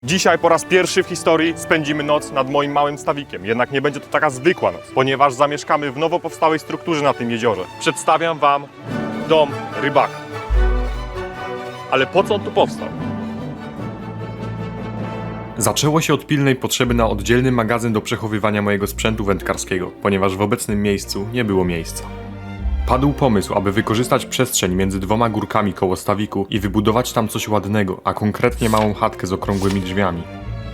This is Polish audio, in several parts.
Dzisiaj po raz pierwszy w historii spędzimy noc nad moim małym stawikiem. Jednak nie będzie to taka zwykła noc, ponieważ zamieszkamy w nowo powstałej strukturze na tym jeziorze. Przedstawiam Wam dom rybaka. Ale po co on tu powstał? Zaczęło się od pilnej potrzeby na oddzielny magazyn do przechowywania mojego sprzętu wędkarskiego, ponieważ w obecnym miejscu nie było miejsca. Padł pomysł, aby wykorzystać przestrzeń między dwoma górkami koło stawiku i wybudować tam coś ładnego, a konkretnie małą chatkę z okrągłymi drzwiami.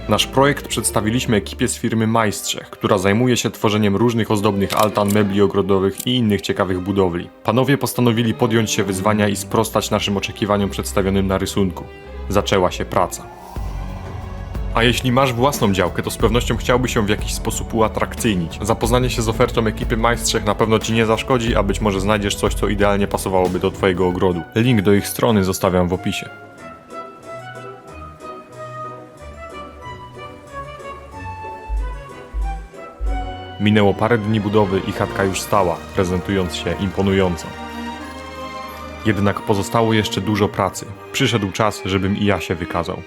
Nasz projekt przedstawiliśmy ekipie z firmy Majstrzech, która zajmuje się tworzeniem różnych ozdobnych altan, mebli ogrodowych i innych ciekawych budowli. Panowie postanowili podjąć się wyzwania i sprostać naszym oczekiwaniom przedstawionym na rysunku. Zaczęła się praca. A jeśli masz własną działkę, to z pewnością chciałbyś ją w jakiś sposób uatrakcyjnić. Zapoznanie się z ofertą ekipy Majstrzech na pewno Ci nie zaszkodzi, a być może znajdziesz coś, co idealnie pasowałoby do Twojego ogrodu. Link do ich strony zostawiam w opisie. Minęło parę dni budowy i chatka już stała, prezentując się imponująco. Jednak pozostało jeszcze dużo pracy. Przyszedł czas, żebym i ja się wykazał.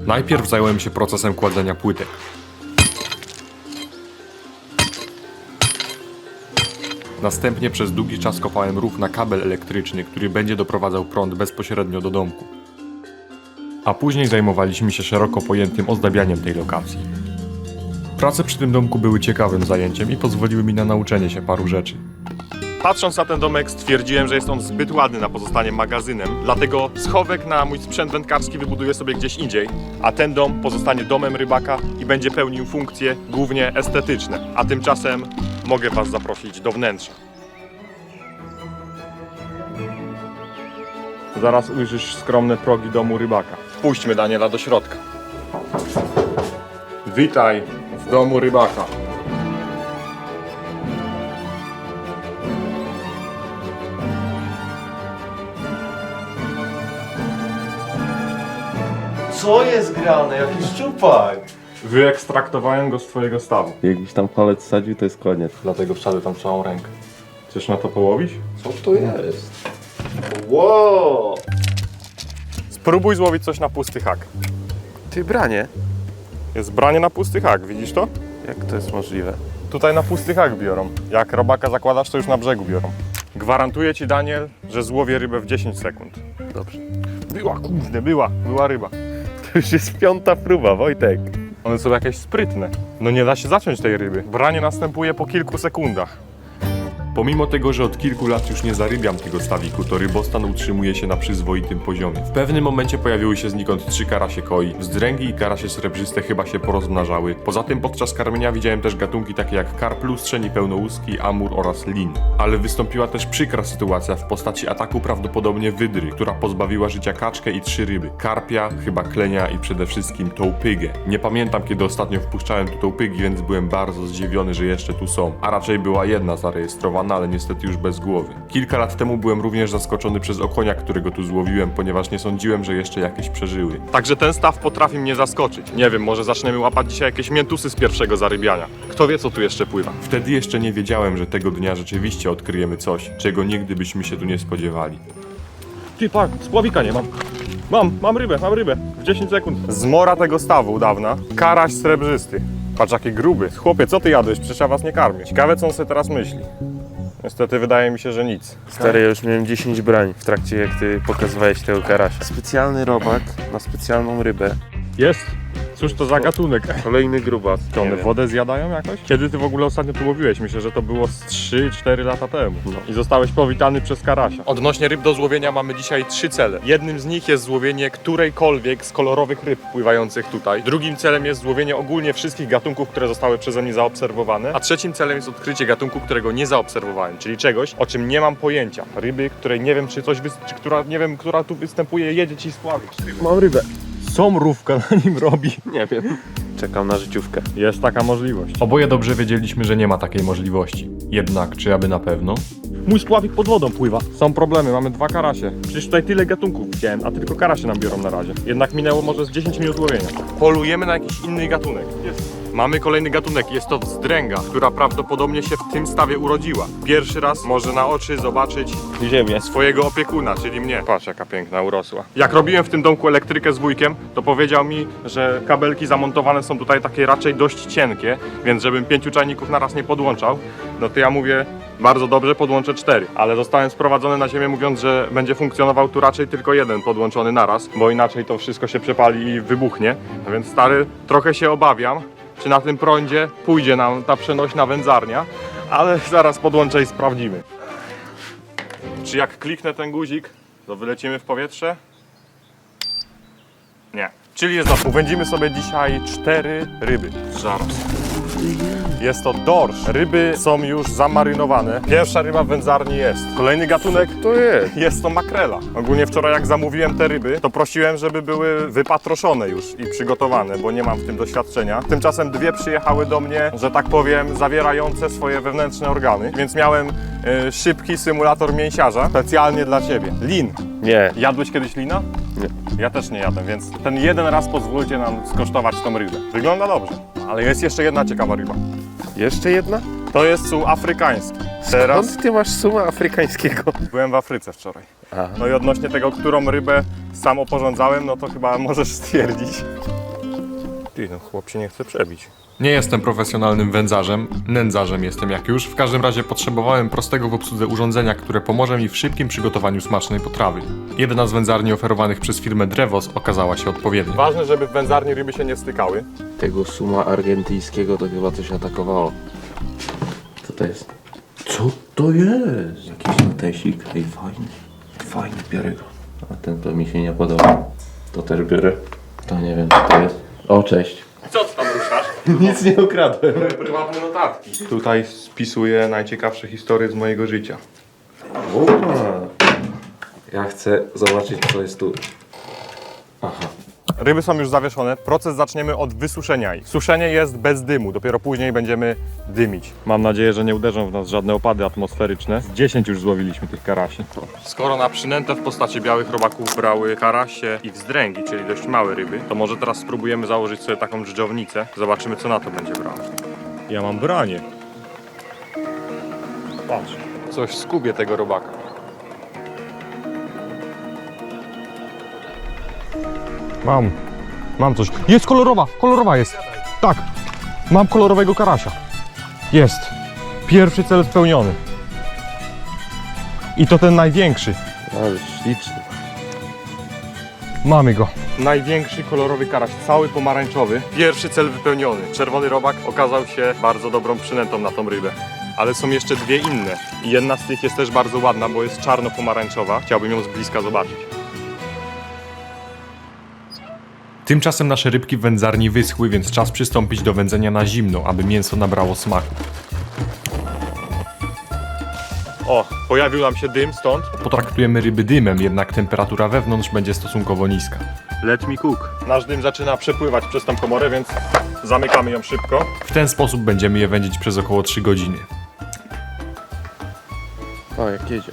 Najpierw zająłem się procesem kładzenia płytek. Następnie przez długi czas kopałem rów na kabel elektryczny, który będzie doprowadzał prąd bezpośrednio do domku. A później zajmowaliśmy się szeroko pojętym ozdabianiem tej lokacji. Prace przy tym domku były ciekawym zajęciem i pozwoliły mi na nauczenie się paru rzeczy. Patrząc na ten domek, stwierdziłem, że jest on zbyt ładny na pozostanie magazynem, dlatego schowek na mój sprzęt wędkarski wybuduję sobie gdzieś indziej, a ten dom pozostanie domem rybaka i będzie pełnił funkcje głównie estetyczne. A tymczasem mogę Was zaprosić do wnętrza. Zaraz ujrzysz skromne progi domu rybaka. Wpuśćmy Daniela do środka. Witaj w domu rybaka. Co jest grane? Jaki szczupak! Wyekstraktowałem go z Twojego stawu, Jakbyś tam palec sadził, to jest koniec. dlatego wszedł tam całą rękę. Chcesz na to połowić? Co to jest? Wow! Spróbuj złowić coś na pusty hak. Ty branie? Jest branie na pusty hak, widzisz to? Jak to jest możliwe? Tutaj na pusty hak biorą. Jak robaka zakładasz, to już na brzegu biorą. Gwarantuję Ci, Daniel, że złowię rybę w 10 sekund. Dobrze. Była, kurde, była ryba. To już jest 5. próba, Wojtek. One są jakieś sprytne. No nie da się zaciąć tej ryby. Branie następuje po kilku sekundach. Pomimo tego, że od kilku lat już nie zarybiam tego stawiku, to rybostan utrzymuje się na przyzwoitym poziomie. W pewnym momencie pojawiły się znikąd 3 karasie koi. Wzdręgi i karasie srebrzyste chyba się porozmnażały. Poza tym podczas karmienia widziałem też gatunki takie jak karp lustrzeń i pełnołuski, amur oraz lin. Ale wystąpiła też przykra sytuacja w postaci ataku prawdopodobnie wydry, która pozbawiła życia kaczkę i 3 ryby. Karpia, chyba klenia i przede wszystkim tołpygę. Nie pamiętam, kiedy ostatnio wpuszczałem tu tołpygi, więc byłem bardzo zdziwiony, że jeszcze tu są. A raczej była jedna zarejestrowana, ale niestety już bez głowy. Kilka lat temu byłem również zaskoczony przez okonia, którego tu złowiłem, ponieważ nie sądziłem, że jeszcze jakieś przeżyły. Także ten staw potrafi mnie zaskoczyć. Nie wiem, może zaczniemy łapać dzisiaj jakieś miętusy z pierwszego zarybiania. Kto wie, co tu jeszcze pływa. Wtedy jeszcze nie wiedziałem, że tego dnia rzeczywiście odkryjemy coś, czego nigdy byśmy się tu nie spodziewali. Ty, patrz, spławika nie mam. Mam rybę. W 10 sekund. Zmora tego stawu dawna. Karaś srebrzysty. Patrz, jaki gruby. Chłopie, co ty jadłeś? Przecież ja was nie karmię. Ciekawe, co on sobie teraz myśli. Niestety wydaje mi się, że nic. Stary, ja już miałem 10 brań w trakcie, jak ty pokazywałeś tego karasia. Specjalny robak na specjalną rybę. Jest. Cóż to za gatunek? Kolejny grubas. Czy one Nie wiem. wodę zjadają jakoś? Kiedy ty w ogóle ostatnio tu łowiłeś? Myślę, że to było z 3-4 lata temu. I zostałeś powitany przez karasia. Odnośnie ryb do złowienia mamy dzisiaj 3 cele. Jednym z nich jest złowienie którejkolwiek z kolorowych ryb pływających tutaj. Drugim celem jest złowienie ogólnie wszystkich gatunków, które zostały przeze mnie zaobserwowane. A trzecim celem jest odkrycie gatunku, którego nie zaobserwowałem, czyli czegoś, o czym nie mam pojęcia. Ryby, której nie wiem, która tu występuje, jedzie ci spławić. Mam rybę. Somrówka na nim robi. Nie wiem. Czekam na życiówkę. Jest taka możliwość. Oboje dobrze wiedzieliśmy, że nie ma takiej możliwości. Jednak, czy aby na pewno? Mój spławik pod wodą pływa. Są problemy, mamy 2 karasie. Przecież tutaj tyle gatunków widziałem, a tylko karasie nam biorą na razie. Jednak minęło może z 10 minut łowienia. Polujemy na jakiś inny gatunek. Jest. Mamy kolejny gatunek, jest to wzdręga, która prawdopodobnie się w tym stawie urodziła. Pierwszy raz może na oczy zobaczyć Ziemię. swojego opiekuna, czyli mnie. Patrz, jaka piękna urosła. Jak robiłem w tym domku elektrykę z wujkiem, to powiedział mi, że kabelki zamontowane są tutaj takie raczej dość cienkie, więc żebym 5 czajników naraz nie podłączał, no to ja mówię, bardzo dobrze, podłączę 4. Ale zostałem sprowadzony na ziemię, mówiąc, że będzie funkcjonował tu raczej tylko jeden podłączony naraz, bo inaczej to wszystko się przepali i wybuchnie. No więc stary, trochę się obawiam, czy na tym prądzie pójdzie nam ta przenośna wędzarnia, ale zaraz podłączę i sprawdzimy. Czy jak kliknę ten guzik, to wylecimy w powietrze? Nie. Czyli jest dobrze. Uwędzimy sobie dzisiaj 4 ryby. Zaraz. Jest to dorsz. Ryby są już zamarynowane. Pierwsza ryba w wędzarni jest. Kolejny gatunek To jest. jest to makrela. Ogólnie wczoraj jak zamówiłem te ryby, to prosiłem, żeby były wypatroszone już i przygotowane, bo nie mam w tym doświadczenia. Tymczasem 2 przyjechały do mnie, że tak powiem, zawierające swoje wewnętrzne organy, więc miałem szybki symulator mięsiarza specjalnie dla Ciebie. Lin. Nie. Jadłeś kiedyś lina? Nie. Ja też nie jadłem, więc ten jeden raz pozwólcie nam skosztować tą rybę. Wygląda dobrze, ale jest jeszcze jedna ciekawa ryba. Jeszcze jedna? To jest sum afrykański. Teraz Skąd ty masz suma afrykańskiego? byłem w Afryce wczoraj. Aha. No i odnośnie tego, którą rybę sam oporządzałem, no to chyba możesz stwierdzić. Ty, no chłop się nie chce przebić. Nie jestem profesjonalnym wędzarzem, nędzarzem jestem jak już. W każdym razie potrzebowałem prostego w obsłudze urządzenia, które pomoże mi w szybkim przygotowaniu smacznej potrawy. Jedna z wędzarni oferowanych przez firmę Drewos okazała się odpowiednia. Ważne, żeby w wędzarni ryby się nie stykały. Tego suma argentyńskiego to chyba coś atakowało. Co to jest? Co to jest? Jakiś notesik. Ej, fajny. Fajny, biorę go. A ten to mi się nie podoba. To też biorę. To nie wiem, co to jest. O, cześć. Co ty tam ruszasz? Nic nie ukradłem. Prywatne notatki. Tutaj spisuję najciekawsze historie z mojego życia. Ja chcę zobaczyć, co jest tu. Aha. Ryby są już zawieszone. Proces zaczniemy od wysuszenia ich. Suszenie jest bez dymu, dopiero później będziemy dymić. Mam nadzieję, że nie uderzą w nas żadne opady atmosferyczne. Z 10 już złowiliśmy tych karasi. Skoro na przynętę w postaci białych robaków brały karasie i wzdręgi, czyli dość małe ryby, to może teraz spróbujemy założyć sobie taką dżdżownicę. Zobaczymy, co na to będzie brało. Ja mam branie. Patrz. Coś skubie tego robaka. Mam coś. Jest kolorowa jest. Tak, mam kolorowego karasia. Jest. Pierwszy cel spełniony. I to ten największy. Ale śliczny. Mamy go. Największy kolorowy karaś, cały pomarańczowy. Pierwszy cel wypełniony. Czerwony robak okazał się bardzo dobrą przynętą na tą rybę. Ale są jeszcze 2 inne. I jedna z tych jest też bardzo ładna, bo jest czarno-pomarańczowa. Chciałbym ją z bliska zobaczyć. Tymczasem nasze rybki w wędzarni wyschły, więc czas przystąpić do wędzenia na zimno, aby mięso nabrało smaku. O, pojawił nam się dym stąd. Potraktujemy ryby dymem, jednak temperatura wewnątrz będzie stosunkowo niska. Let me cook. Nasz dym zaczyna przepływać przez tą komorę, więc zamykamy ją szybko. W ten sposób będziemy je wędzić przez około 3 godziny. O, jak jedzie.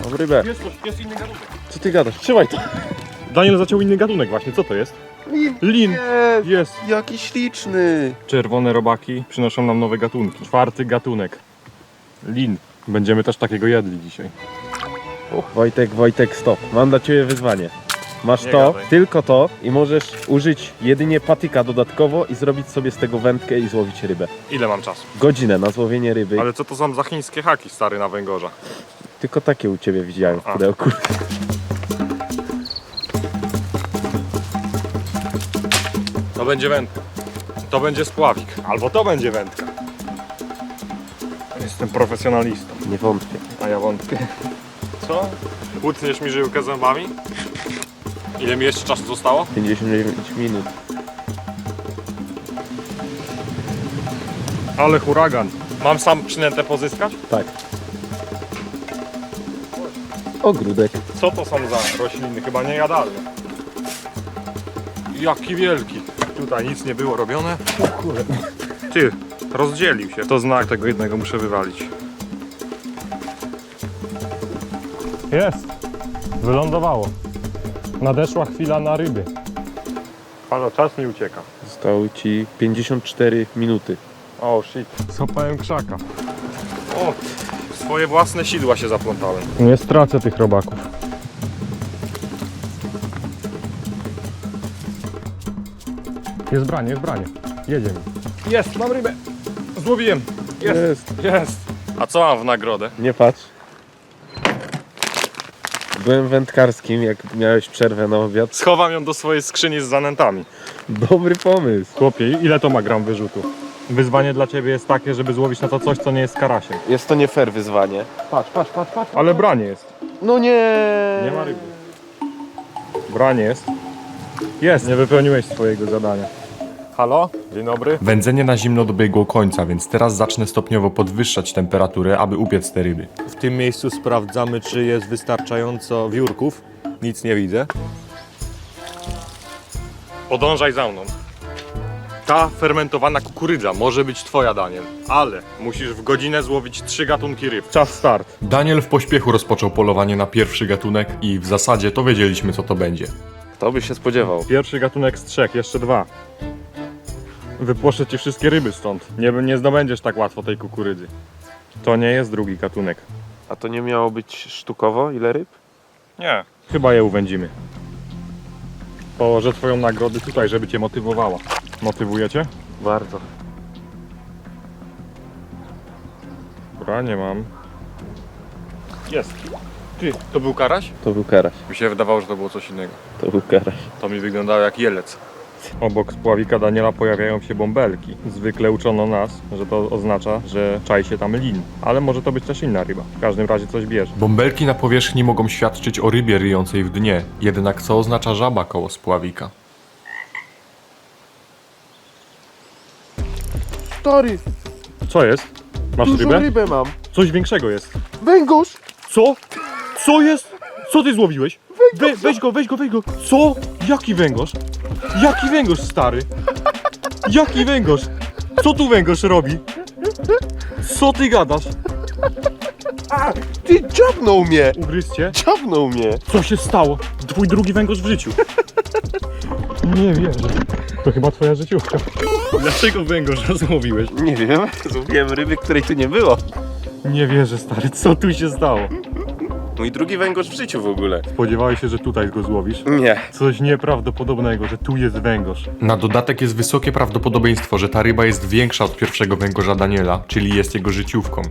Mam rybę. Jest inny gatunek. Co ty gadasz? Trzymaj to. Daniel zaciął inny gatunek właśnie, co to jest? Lin. Jest. Jaki śliczny. Czerwone robaki przynoszą nam nowe gatunki. 4. gatunek. Lin. Będziemy też takiego jedli dzisiaj. Wojtek, stop. Mam dla ciebie wyzwanie. Masz Nie to, gadaj. tylko to i możesz użyć jedynie patyka dodatkowo i zrobić sobie z tego wędkę i złowić rybę. Ile mam czasu? Godzinę na złowienie ryby. Ale co to są za chińskie haki, stary, na węgorza? Tylko takie u ciebie widziałem w A. pudełku. To będzie wędka. To będzie spławik. Albo to będzie wędka. Jestem profesjonalistą. Nie wątpię. A ja wątpię. Co? Utniesz mi żyłkę zębami? Ile mi jeszcze czasu zostało? 59 minut. Ale huragan. Mam sam przynętę pozyskać? Tak. Ogródek. Co to są za rośliny? Chyba niejadalne. Jaki wielki. Tutaj nic nie było robione. Ty, rozdzielił się. To znak, tego jednego muszę wywalić. Jest. Wylądowało. Nadeszła chwila na ryby. Halo, czas mi ucieka. Zostały ci 54 minuty. O, shit. Złapałem krzaka. O, w swoje własne sidła się zaplątałem. Nie stracę tych robaków. Jest branie, jest branie. Jedziemy. Jest, mam rybę. Złowiłem. Jest. A co mam w nagrodę? Nie patrz. Byłem wędkarskim, jak miałeś przerwę na obiad. Schowam ją do swojej skrzyni z zanętami. Dobry pomysł. Chłopie, ile to ma gram wyrzutu? Wyzwanie dla ciebie jest takie, żeby złowić na to coś, co nie jest karasiem. Jest to nie fair wyzwanie. Patrz. Ale branie jest. No nie! Nie ma ryby. Branie jest. Jest, nie wypełniłeś swojego zadania. Halo? Dzień dobry. Wędzenie na zimno dobiegło końca, więc teraz zacznę stopniowo podwyższać temperaturę, aby upiec te ryby. W tym miejscu sprawdzamy, czy jest wystarczająco wiórków. Nic nie widzę. Podążaj za mną. Ta fermentowana kukurydza może być twoja, Daniel, ale musisz w godzinę złowić 3 gatunki ryb. Czas start. Daniel w pośpiechu rozpoczął polowanie na pierwszy gatunek i w zasadzie to wiedzieliśmy, co to będzie. Kto by się spodziewał? Pierwszy gatunek z 3, jeszcze 2. Wypłoszę ci wszystkie ryby stąd. Nie zdobędziesz tak łatwo tej kukurydzy. To nie jest drugi gatunek. A to nie miało być sztukowo? Ile ryb? Nie. Chyba je uwędzimy. Położę twoją nagrodę tutaj, żeby cię motywowała. Motywujecie? Bardzo. Dobra, nie mam. Jest. Ty, to był karaś? To był karaś. Mi się wydawało, że to było coś innego. To był karaś. To mi wyglądało jak jelec. Obok spławika Daniela pojawiają się bąbelki. Zwykle uczono nas, że to oznacza, że czai się tam lin. Ale może to być też inna ryba. W każdym razie coś bierze. Bąbelki na powierzchni mogą świadczyć o rybie ryjącej w dnie. Jednak co oznacza żaba koło spławika? Stary, Co jest? Masz dużą rybę? rybę mam. Coś większego jest. Węgorz! Co? Co jest? Co ty złowiłeś? Weź go. Co? Jaki węgorz? Jaki węgorz, stary? Jaki węgorz? Co tu węgorz robi? Co ty gadasz? Ty dziabnął mnie! Ugryzcie? Dziabnął mnie! Co się stało? Twój drugi węgorz w życiu. Nie wierzę. To chyba twoja życiówka. Dlaczego węgorza złowiłeś? Nie wiem, złowiłem ryby, której tu nie było. Nie wierzę, stary. Co tu się stało? Mój drugi węgorz w życiu w ogóle. Spodziewałeś się, że tutaj go złowisz? Nie. Coś nieprawdopodobnego, że tu jest węgorz. Na dodatek jest wysokie prawdopodobieństwo, że ta ryba jest większa od pierwszego węgorza Daniela, czyli jest jego życiówką.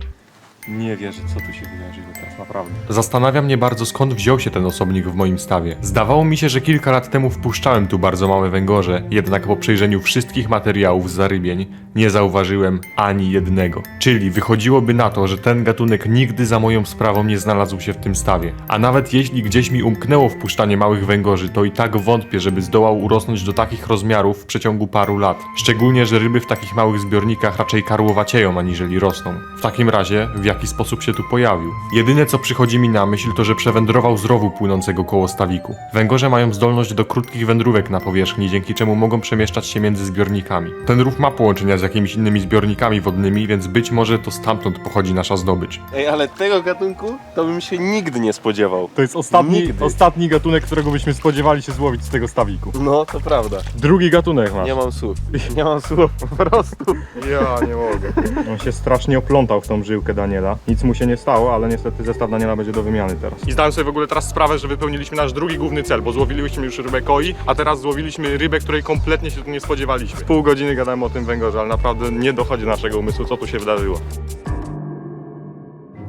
Nie wierzę, co tu się wydarzyło teraz, naprawdę. Zastanawia mnie bardzo, skąd wziął się ten osobnik w moim stawie. Zdawało mi się, że kilka lat temu wpuszczałem tu bardzo małe węgorze, jednak po przejrzeniu wszystkich materiałów z zarybień nie zauważyłem ani jednego. Czyli wychodziłoby na to, że ten gatunek nigdy za moją sprawą nie znalazł się w tym stawie. A nawet jeśli gdzieś mi umknęło wpuszczanie małych węgorzy, to i tak wątpię, żeby zdołał urosnąć do takich rozmiarów w przeciągu paru lat. Szczególnie, że ryby w takich małych zbiornikach raczej karłowacieją aniżeli rosną. W takim razie, w jaki sposób się tu pojawił? Jedyne co przychodzi mi na myśl, to że przewędrował z rowu płynącego koło stawiku. Węgorze mają zdolność do krótkich wędrówek na powierzchni, dzięki czemu mogą przemieszczać się między zbiornikami. Ten rów ma połączenia z jakimiś innymi zbiornikami wodnymi, więc być może to stamtąd pochodzi nasza zdobycz. Ej, ale tego gatunku to bym się nigdy nie spodziewał. To jest Nigdy. ostatni gatunek, którego byśmy spodziewali się złowić z tego stawiku. No, to prawda. Drugi gatunek masz. Nie mam słów. Nie mam słów, po prostu. Ja nie mogę. On się strasznie oplątał w tą żyłkę Daniela. Nic mu się nie stało, ale niestety zestaw Daniela będzie do wymiany teraz. I zdałem sobie w ogóle teraz sprawę, że wypełniliśmy nasz drugi główny cel, bo złowiliśmy już rybę koi, a teraz złowiliśmy rybę, której kompletnie się tu nie spodziewaliśmy. Pół godziny gadałem o tym węgorze, ale naprawdę nie dochodzi do naszego umysłu, co tu się wydarzyło.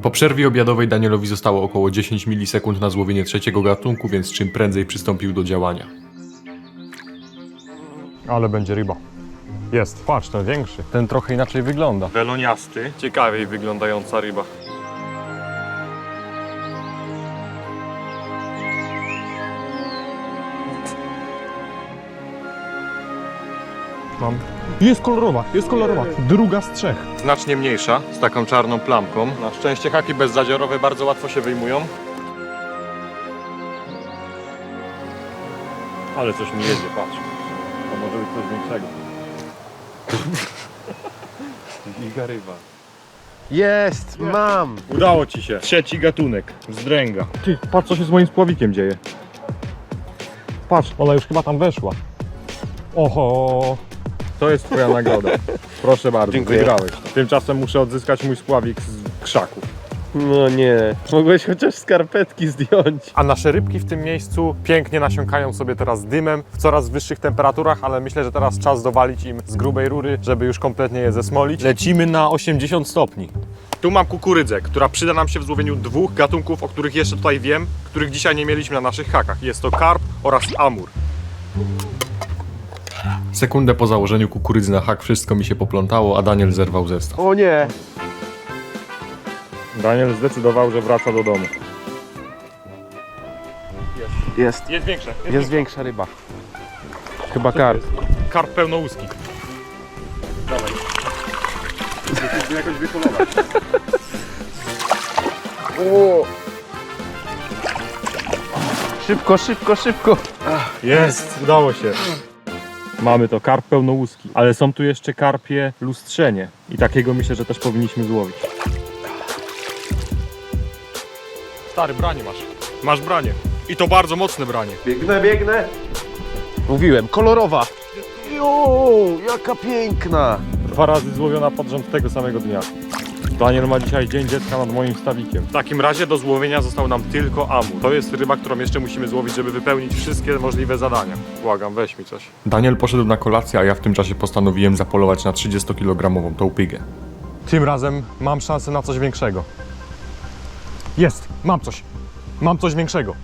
Po przerwie obiadowej Danielowi zostało około 10 milisekund na złowienie trzeciego gatunku, więc czym prędzej przystąpił do działania. Ale będzie ryba. Jest, patrz, ten większy. Ten trochę inaczej wygląda. Weloniasty, ciekawiej wyglądająca ryba. Mam. Jest kolorowa. Druga z 3. Znacznie mniejsza, z taką czarną plamką. Na szczęście haki bezzadziorowe bardzo łatwo się wyjmują. Ale coś mi jedzie, patrz. To może być coś większego. Giga ryba. Jest, mam! Udało ci się. Trzeci gatunek. Wzdręga. Ty, patrz co się z moim spławikiem dzieje. Patrz, ona już chyba tam weszła. Oho. To jest twoja nagroda. Proszę bardzo, Dziękuję. wygrałeś. Tymczasem muszę odzyskać mój spławik z krzaków. No nie, mogłeś chociaż skarpetki zdjąć. A nasze rybki w tym miejscu pięknie nasiąkają sobie teraz dymem w coraz wyższych temperaturach, ale myślę, że teraz czas dowalić im z grubej rury, żeby już kompletnie je zesmolić. Lecimy na 80 stopni. Tu mam kukurydzę, która przyda nam się w złowieniu dwóch gatunków, o których jeszcze tutaj wiem, których dzisiaj nie mieliśmy na naszych hakach. Jest to karp oraz amur. Sekundę po założeniu kukurydzy na hak wszystko mi się poplątało, a Daniel zerwał zestaw. O nie! Daniel zdecydował, że wraca do domu. Jest. Jest większe. Jest większa ryba. Chyba karp. Karp pełnołuski. Dawaj. Musimy jakoś wypolować. Szybko, szybko, szybko. Jest, udało się. Mamy to, karp pełnołuski. Ale są tu jeszcze karpie lustrzenie. I takiego myślę, że też powinniśmy złowić. Stary, branie masz. Masz branie. I to bardzo mocne branie. Biegnę, biegnę. Mówiłem, kolorowa. Jo, jaka piękna. 2 razy złowiona pod rząd tego samego dnia. Daniel ma dzisiaj dzień dziecka nad moim stawikiem. W takim razie do złowienia został nam tylko amur. To jest ryba, którą jeszcze musimy złowić, żeby wypełnić wszystkie możliwe zadania. Błagam, weź mi coś. Daniel poszedł na kolację, a ja w tym czasie postanowiłem zapolować na 30-kilogramową tołpygę. Tym razem mam szansę na coś większego. Jest! Mam coś! Mam coś większego!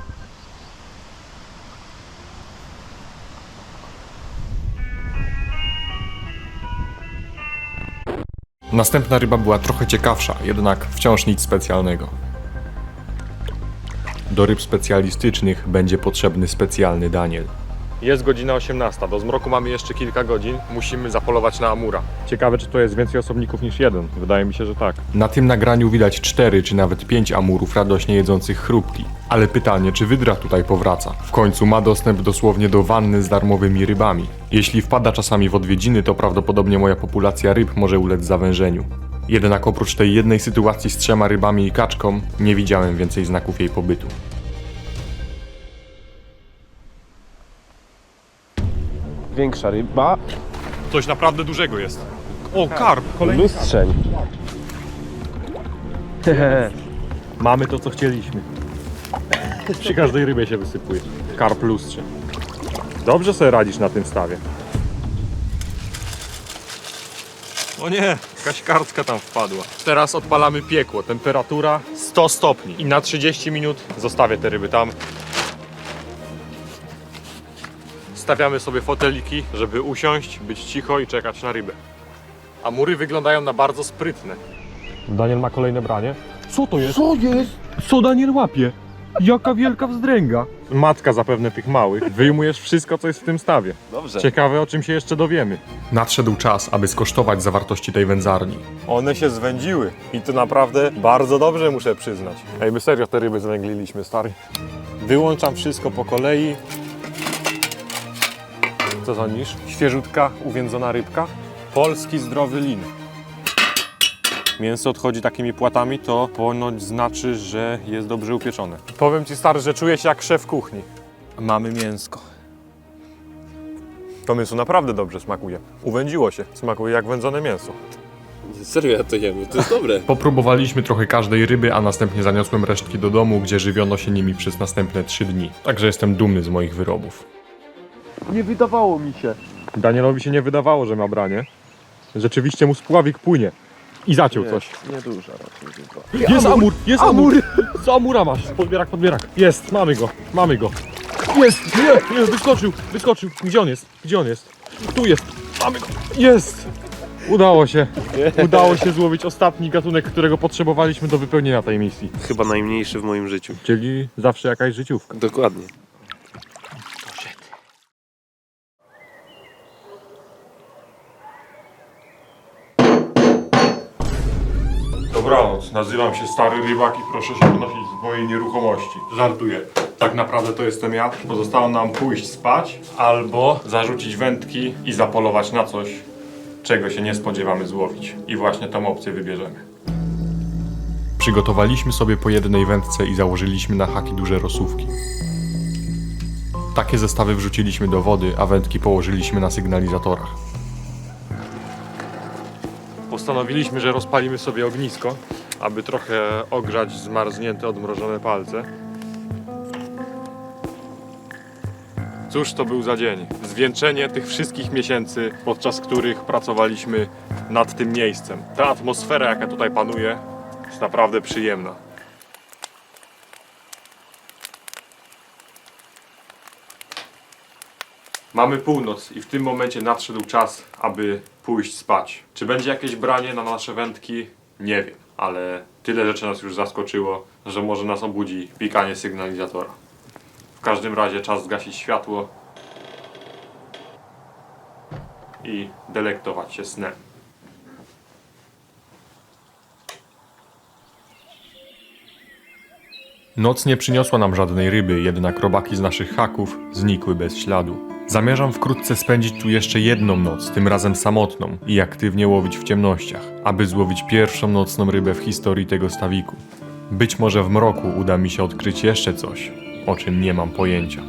Następna ryba była trochę ciekawsza, jednak wciąż nic specjalnego. Do ryb specjalistycznych będzie potrzebny specjalny Daniel. Jest godzina 18, do zmroku mamy jeszcze kilka godzin, musimy zapolować na amura. Ciekawe, czy to jest więcej osobników niż jeden. Wydaje mi się, że tak. Na tym nagraniu widać 4 czy nawet 5 amurów radośnie jedzących chrupki. Ale pytanie, czy wydra tutaj powraca? W końcu ma dostęp dosłownie do wanny z darmowymi rybami. Jeśli wpada czasami w odwiedziny, to prawdopodobnie moja populacja ryb może ulec zawężeniu. Jednak oprócz tej jednej sytuacji z 3 rybami i kaczką, nie widziałem więcej znaków jej pobytu. Większa ryba. Coś naprawdę dużego jest. O, karp! Kolejny Lustrzeń. Mamy to, co chcieliśmy. Przy każdej rybie się wysypuje. Karp lustrze. Dobrze sobie radzisz na tym stawie. O nie, jakaś kartka tam wpadła. Teraz odpalamy piekło. Temperatura 100 stopni. I na 30 minut zostawię te ryby tam. Stawiamy sobie foteliki, żeby usiąść, być cicho i czekać na rybę. Amury wyglądają na bardzo sprytne. Daniel ma kolejne branie. Co to jest? Co jest? Co Daniel łapie? Jaka wielka wzdręga. Matka zapewne tych małych. Wyjmujesz wszystko, co jest w tym stawie. Dobrze. Ciekawe, o czym się jeszcze dowiemy. Nadszedł czas, aby skosztować zawartości tej wędzarni. One się zwędziły. I to naprawdę bardzo dobrze, muszę przyznać. Ej, my serio te ryby zwęgliliśmy, stary. Wyłączam wszystko po kolei. Co sądzisz? Świeżutka, uwiędzona rybka. Polski zdrowy lin. Mięso odchodzi takimi płatami, to ponoć znaczy, że jest dobrze upieczone. Powiem ci, stary, że czuję się jak szef kuchni. Mamy mięsko. To mięso naprawdę dobrze smakuje. Uwędziło się. Smakuje jak wędzone mięso. Serio ja to jem, to jest dobre. Popróbowaliśmy trochę każdej ryby, a następnie zaniosłem resztki do domu, gdzie żywiono się nimi przez następne 3 dni. Także jestem dumny z moich wyrobów. Nie wydawało mi się. Danielowi się nie wydawało, że ma branie. Rzeczywiście mu spławik płynie. I zaciął coś. Nieduża raczej ryba. Jest amur! Jest amur! Co amura masz? Podbierak, podbierak. Jest, mamy go, mamy go. Jest! Nie, wyskoczył, wyskoczył. Gdzie on jest? Gdzie on jest? Tu jest, mamy go. Jest! Udało się. Udało się złowić ostatni gatunek, którego potrzebowaliśmy do wypełnienia tej misji. Chyba najmniejszy w moim życiu. Czyli zawsze jakaś życiówka. Dokładnie. Dobranoc, nazywam się Stary Rybak i proszę się odnosić z mojej nieruchomości. Żartuję. Tak naprawdę to jestem ja. Pozostało nam pójść spać albo zarzucić wędki i zapolować na coś, czego się nie spodziewamy złowić. I właśnie tą opcję wybierzemy. Przygotowaliśmy sobie po jednej wędce i założyliśmy na haki duże rosówki. Takie zestawy wrzuciliśmy do wody, a wędki położyliśmy na sygnalizatorach. Postanowiliśmy, że rozpalimy sobie ognisko, aby trochę ogrzać zmarznięte, odmrożone palce. Cóż to był za dzień? Zwieńczenie tych wszystkich miesięcy, podczas których pracowaliśmy nad tym miejscem. Ta atmosfera, jaka tutaj panuje, jest naprawdę przyjemna. Mamy północ i w tym momencie nadszedł czas, aby pójść spać. Czy będzie jakieś branie na nasze wędki? Nie wiem, ale tyle rzeczy nas już zaskoczyło, że może nas obudzi pikanie sygnalizatora. W każdym razie czas zgasić światło i delektować się snem. Noc nie przyniosła nam żadnej ryby, jednak robaki z naszych haków znikły bez śladu. Zamierzam wkrótce spędzić tu jeszcze jedną noc, tym razem samotną i aktywnie łowić w ciemnościach, aby złowić pierwszą nocną rybę w historii tego stawiku. Być może w mroku uda mi się odkryć jeszcze coś, o czym nie mam pojęcia.